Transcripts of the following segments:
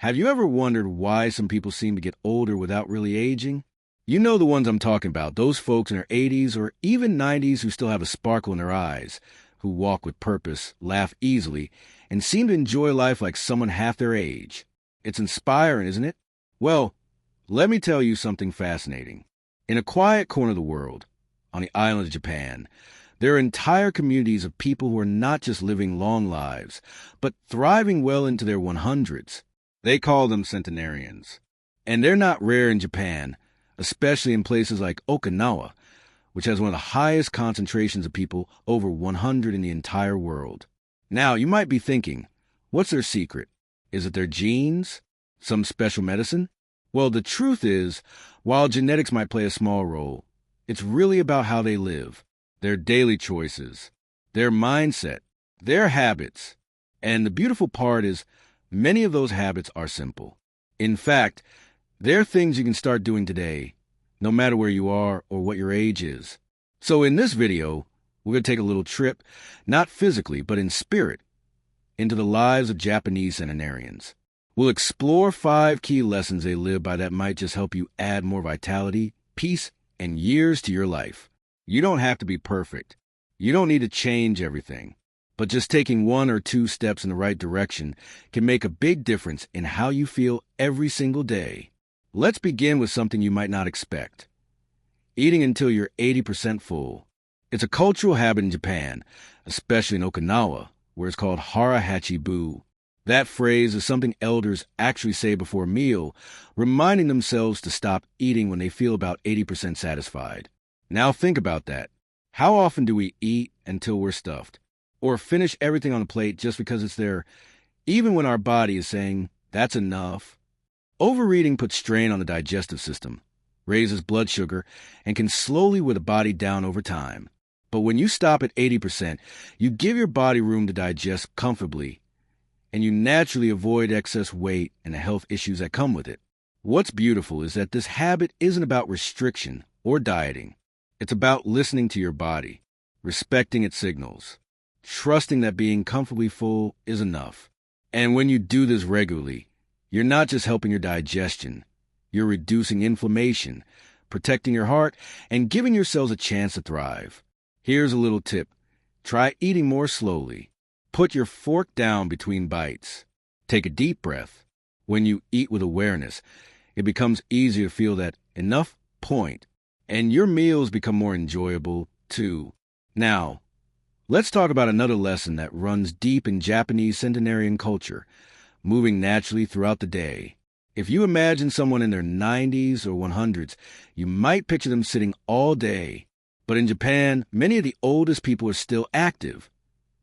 Have you ever wondered why some people seem to get older without really aging? You know the ones I'm talking about, those folks in their 80s or even 90s who still have a sparkle in their eyes, who walk with purpose, laugh easily, and seem to enjoy life like someone half their age. It's inspiring, isn't it? Well, let me tell you something fascinating. In a quiet corner of the world, on the island of Japan, there are entire communities of people who are not just living long lives, but thriving well into their 100s. They call them centenarians. And they're not rare in Japan, especially in places like Okinawa, which has one of the highest concentrations of people over 100 in the entire world. Now, you might be thinking, what's their secret? Is it their genes? Some special medicine? Well, the truth is, while genetics might play a small role, it's really about how they live, their daily choices, their mindset, their habits. And the beautiful part is, many of those habits are simple. In fact, they're things you can start doing today, no matter where you are or what your age is. So in this video, we're going to take a little trip, not physically, but in spirit, into the lives of Japanese centenarians. We'll explore 5 key lessons they live by that might just help you add more vitality, peace, and years to your life. You don't have to be perfect. You don't need to change everything. But just taking 1 or 2 steps in the right direction can make a big difference in how you feel every single day. Let's begin with something you might not expect. Eating until you're 80% full. It's a cultural habit in Japan, especially in Okinawa, where it's called hara-hachi-bu. That phrase is something elders actually say before a meal, reminding themselves to stop eating when they feel about 80% satisfied. Now think about that. How often do we eat until we're stuffed? Or finish everything on the plate just because it's there, even when our body is saying, that's enough? Overeating puts strain on the digestive system, raises blood sugar, and can slowly wear the body down over time. But when you stop at 80%, you give your body room to digest comfortably, and you naturally avoid excess weight and the health issues that come with it. What's beautiful is that this habit isn't about restriction or dieting. It's about listening to your body, respecting its signals, trusting that being comfortably full is enough. And when you do this regularly, you're not just helping your digestion, you're reducing inflammation, protecting your heart, and giving yourselves a chance to thrive. Here's a little tip. Try eating more slowly. Put your fork down between bites. Take a deep breath. When you eat with awareness, it becomes easier to feel that enough point, and your meals become more enjoyable, too. Now, let's talk about another lesson that runs deep in Japanese centenarian culture, moving naturally throughout the day. If you imagine someone in their 90s or 100s, you might picture them sitting all day. But in Japan, many of the oldest people are still active,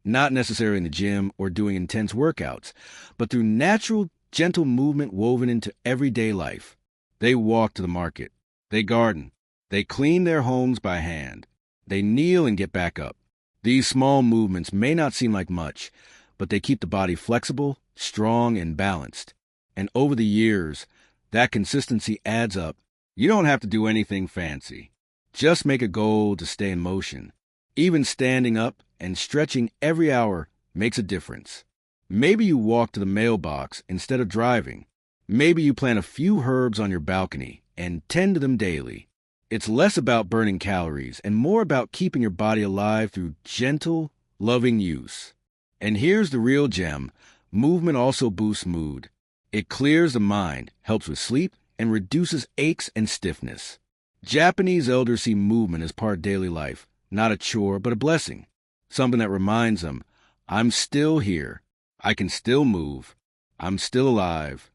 not necessarily in the gym or doing intense workouts, but through natural, gentle movement woven into everyday life. They walk to the market. They garden. They clean their homes by hand. They kneel and get back up. These small movements may not seem like much, but they keep the body flexible, strong, and balanced. And over the years, that consistency adds up. You don't have to do anything fancy. Just make a goal to stay in motion. Even standing up and stretching every hour makes a difference. Maybe you walk to the mailbox instead of driving. Maybe you plant a few herbs on your balcony and tend to them daily. It's less about burning calories and more about keeping your body alive through gentle, loving use. And here's the real gem. Movement also boosts mood. It clears the mind, helps with sleep, and reduces aches and stiffness. Japanese elders see movement as part of daily life, not a chore, but a blessing. Something that reminds them, I'm still here. I can still move. I'm still alive.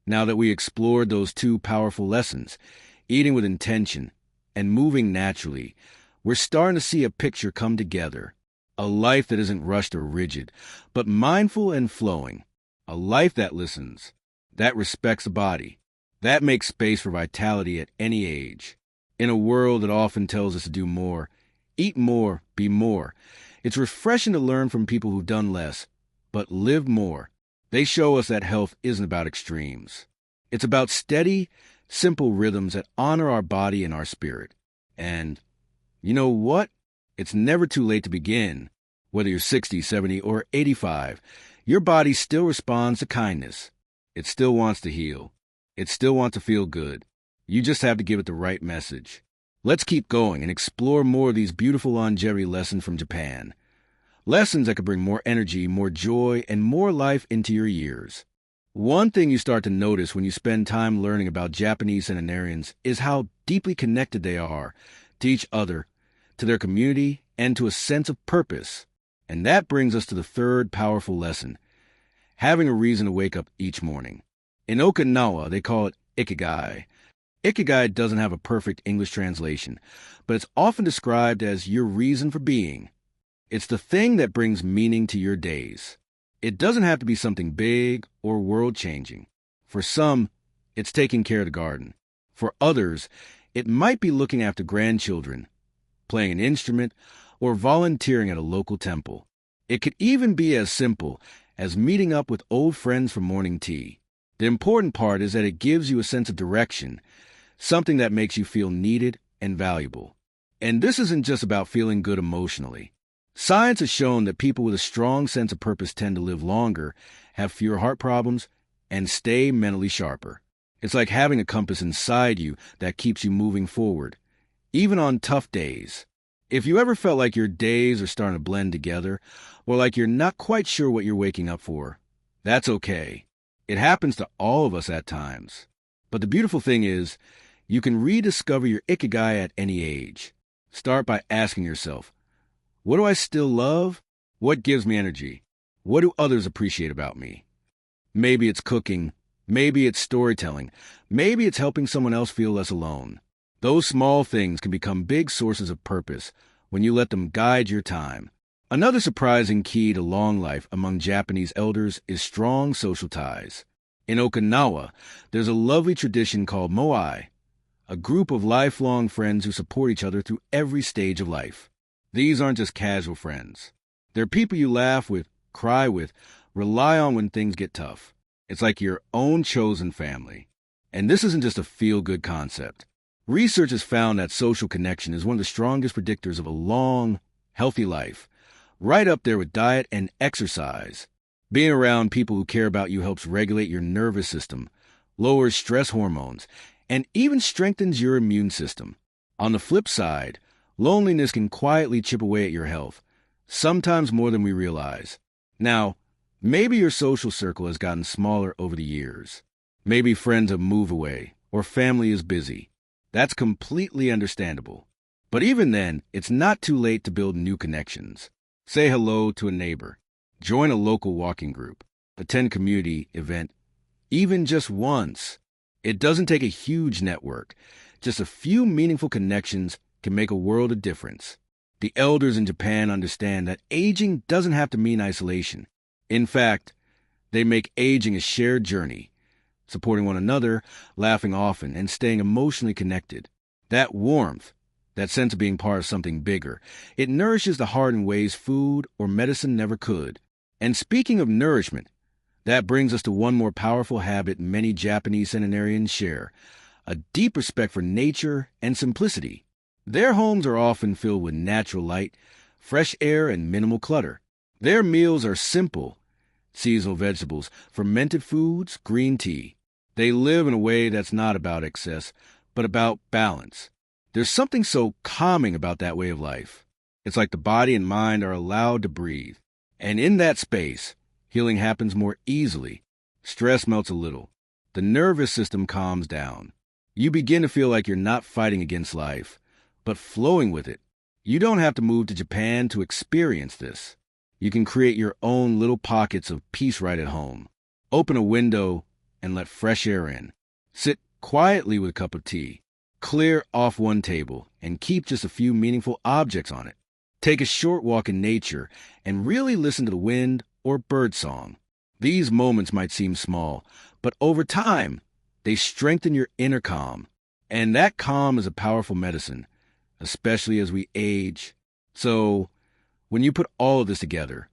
Now that we explored those 2 powerful lessons, eating with intention and moving naturally, we're starting to see a picture come together. A life that isn't rushed or rigid, but mindful and flowing. A life that listens, that respects the body, that makes space for vitality at any age. In a world that often tells us to do more, eat more, be more, it's refreshing to learn from people who've done less, but lived more. They show us that health isn't about extremes. It's about steady, simple rhythms that honor our body and our spirit. And you know what? It's never too late to begin. Whether you're 60, 70, or 85, your body still responds to kindness. It still wants to heal. It still wants to feel good. You just have to give it the right message. Let's keep going and explore more of these beautiful longevity lessons from Japan. Lessons that could bring more energy, more joy, and more life into your years. One thing you start to notice when you spend time learning about Japanese centenarians is how deeply connected they are to each other, to their community, and to a sense of purpose. And that brings us to the third powerful lesson: having a reason to wake up each morning. In Okinawa, they call it ikigai. Ikigai doesn't have a perfect English translation, but it's often described as your reason for being. It's the thing that brings meaning to your days. It doesn't have to be something big or world-changing. For some, it's taking care of the garden. For others, it might be looking after grandchildren, playing an instrument, or volunteering at a local temple. It could even be as simple as meeting up with old friends for morning tea. The important part is that it gives you a sense of direction, something that makes you feel needed and valuable. And this isn't just about feeling good emotionally. Science has shown that people with a strong sense of purpose tend to live longer, have fewer heart problems, and stay mentally sharper. It's like having a compass inside you that keeps you moving forward, even on tough days. If you ever felt like your days are starting to blend together, or like you're not quite sure what you're waking up for, that's okay. It happens to all of us at times. But the beautiful thing is, you can rediscover your ikigai at any age. Start by asking yourself, what do I still love? What gives me energy? What do others appreciate about me? Maybe it's cooking. Maybe it's storytelling. Maybe it's helping someone else feel less alone. Those small things can become big sources of purpose when you let them guide your time. Another surprising key to long life among Japanese elders is strong social ties. In Okinawa, there's a lovely tradition called moai, a group of lifelong friends who support each other through every stage of life. These aren't just casual friends. They're people you laugh with, cry with, rely on when things get tough. It's like your own chosen family. And this isn't just a feel-good concept. Research has found that social connection is one of the strongest predictors of a long, healthy life, right up there with diet and exercise. Being around people who care about you helps regulate your nervous system, lowers stress hormones, and even strengthens your immune system. On the flip side, loneliness can quietly chip away at your health, sometimes more than we realize. Now, maybe your social circle has gotten smaller over the years. Maybe friends have moved away, or family is busy. That's completely understandable. But even then, it's not too late to build new connections. Say hello to a neighbor. Join a local walking group. Attend a community event, even just once. It doesn't take a huge network. Just a few meaningful connections can make a world of difference. The elders in Japan understand that aging doesn't have to mean isolation. In fact, they make aging a shared journey, supporting one another, laughing often, and staying emotionally connected. That warmth, that sense of being part of something bigger, it nourishes the heart in ways food or medicine never could. And speaking of nourishment, that brings us to one more powerful habit many Japanese centenarians share: a deep respect for nature and simplicity. Their homes are often filled with natural light, fresh air, and minimal clutter. Their meals are simple: seasonal vegetables, fermented foods, green tea. They live in a way that's not about excess, but about balance. There's something so calming about that way of life. It's like the body and mind are allowed to breathe. And in that space, healing happens more easily. Stress melts a little. The nervous system calms down. You begin to feel like you're not fighting against life, but flowing with it. You don't have to move to Japan to experience this. You can create your own little pockets of peace right at home. Open a window and let fresh air in. Sit quietly with a cup of tea. Clear off one table and keep just a few meaningful objects on it. Take a short walk in nature and really listen to the wind or birdsong. These moments might seem small, but over time, they strengthen your inner calm. And that calm is a powerful medicine, especially as we age. So, when you put all of this together,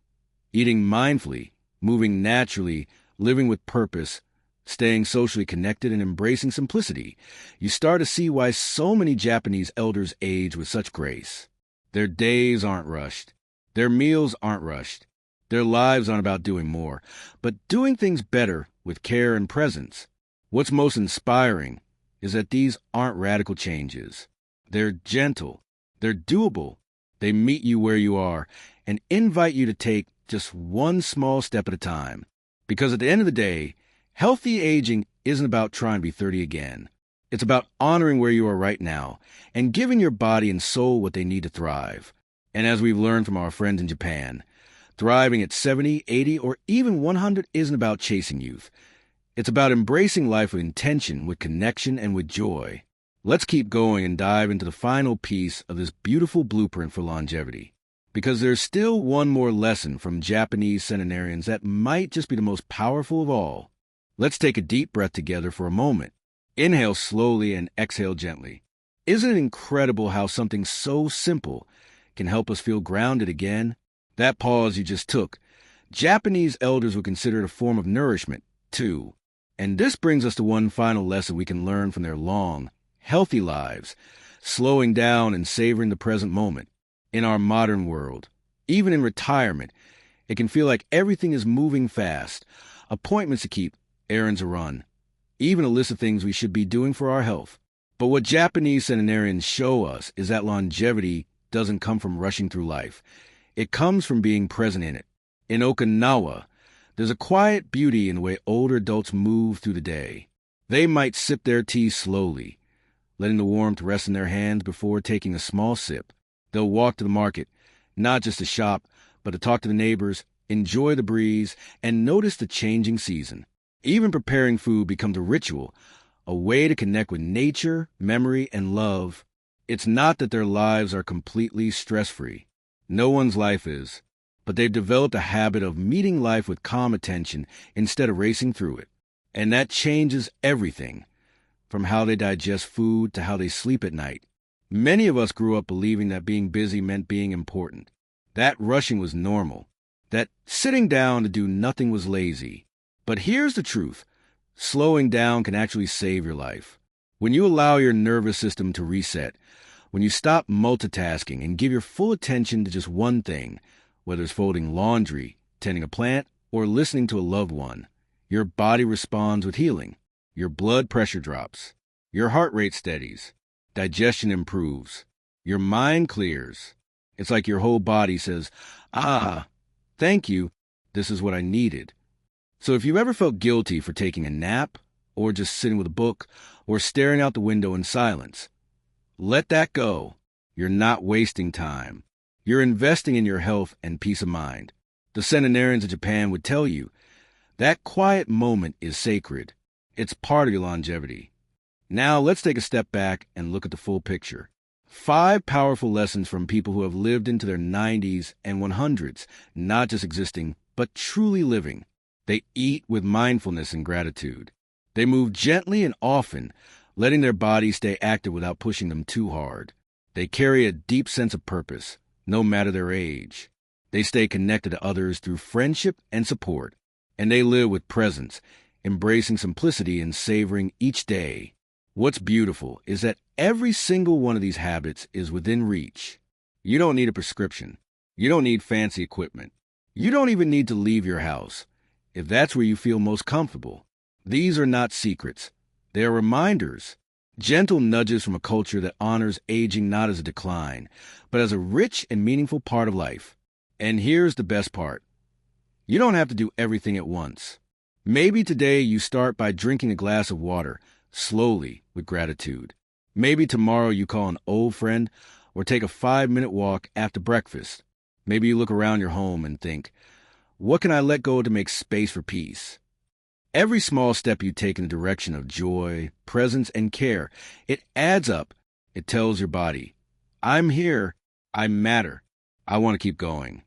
eating mindfully, moving naturally, living with purpose, staying socially connected, and embracing simplicity, you start to see why so many Japanese elders age with such grace. Their days aren't rushed. Their meals aren't rushed. Their lives aren't about doing more, but doing things better with care and presence. What's most inspiring is that these aren't radical changes. They're gentle. They're doable. They meet you where you are and invite you to take just one small step at a time. Because at the end of the day, healthy aging isn't about trying to be 30 again. It's about honoring where you are right now and giving your body and soul what they need to thrive. And as we've learned from our friends in Japan, thriving at 70, 80, or even 100 isn't about chasing youth. It's about embracing life with intention, with connection, and with joy. Let's keep going and dive into the final piece of this beautiful blueprint for longevity. Because there's still one more lesson from Japanese centenarians that might just be the most powerful of all. Let's take a deep breath together for a moment. Inhale slowly and exhale gently. Isn't it incredible how something so simple can help us feel grounded again? That pause you just took, Japanese elders would consider it a form of nourishment, too. And this brings us to one final lesson we can learn from their long, healthy lives, slowing down and savoring the present moment. In our modern world, even in retirement, it can feel like everything is moving fast. Appointments to keep, errands to run, even a list of things we should be doing for our health. But what Japanese centenarians show us is that longevity doesn't come from rushing through life. It comes from being present in it. In Okinawa, there's a quiet beauty in the way older adults move through the day. They might sip their tea slowly, letting the warmth rest in their hands before taking a small sip. They'll walk to the market, not just to shop, but to talk to the neighbors, enjoy the breeze, and notice the changing season. Even preparing food becomes a ritual, a way to connect with nature, memory, and love. It's not that their lives are completely stress-free. No one's life is. But they've developed a habit of meeting life with calm attention instead of racing through it. And that changes everything, from how they digest food to how they sleep at night. Many of us grew up believing that being busy meant being important, that rushing was normal, that sitting down to do nothing was lazy. But here's the truth. Slowing down can actually save your life. When you allow your nervous system to reset, when you stop multitasking and give your full attention to just one thing, whether it's folding laundry, tending a plant, or listening to a loved one, your body responds with healing. Your blood pressure drops. Your heart rate steadies. Digestion improves. Your mind clears. It's like your whole body says, thank you. This is what I needed. So if you've ever felt guilty for taking a nap, or just sitting with a book, or staring out the window in silence, let that go. You're not wasting time. You're investing in your health and peace of mind. The centenarians of Japan would tell you that quiet moment is sacred. It's part of your longevity. Now let's take a step back and look at the full picture. 5 powerful lessons from people who have lived into their 90s and 100s, not just existing, but truly living. They eat with mindfulness and gratitude. They move gently and often, letting their bodies stay active without pushing them too hard. They carry a deep sense of purpose, no matter their age. They stay connected to others through friendship and support. And they live with presence, embracing simplicity and savoring each day. What's beautiful is that every single one of these habits is within reach. You don't need a prescription. You don't need fancy equipment. You don't even need to leave your house, if that's where you feel most comfortable. These are not secrets. They are reminders, gentle nudges from a culture that honors aging not as a decline, but as a rich and meaningful part of life. And here's the best part. You don't have to do everything at once. Maybe today you start by drinking a glass of water, slowly, with gratitude. Maybe tomorrow you call an old friend or take a 5-minute walk after breakfast. Maybe you look around your home and think, what can I let go to make space for peace? Every small step you take in the direction of joy, presence, and care, it adds up. It tells your body, I'm here, I matter, I want to keep going.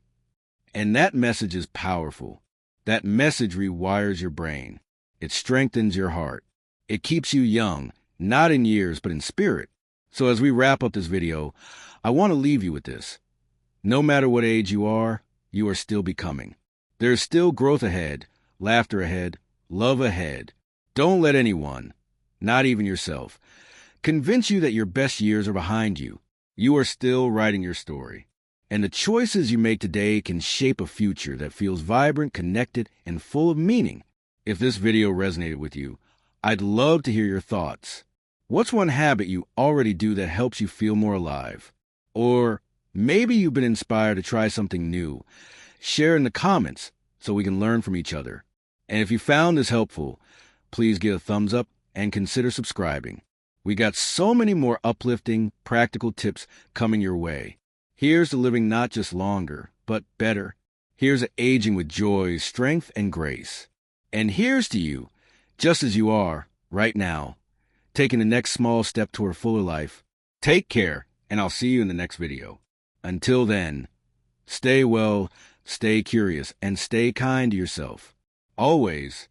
And that message is powerful. That message rewires your brain. It strengthens your heart. It keeps you young, not in years, but in spirit. So as we wrap up this video, I want to leave you with this. No matter what age you are still becoming. There's still growth ahead, laughter ahead, love ahead. Don't let anyone, not even yourself, convince you that your best years are behind you. You are still writing your story. And the choices you make today can shape a future that feels vibrant, connected, and full of meaning. If this video resonated with you, I'd love to hear your thoughts. What's one habit you already do that helps you feel more alive? Or maybe you've been inspired to try something new. Share in the comments so we can learn from each other. And if you found this helpful, please give a thumbs up and consider subscribing. We got so many more uplifting, practical tips coming your way. Here's to living not just longer, but better. Here's to aging with joy, strength, and grace. And here's to you, just as you are, right now, taking the next small step toward a fuller life. Take care, and I'll see you in the next video. Until then, stay well, stay curious, and stay kind to yourself. Always.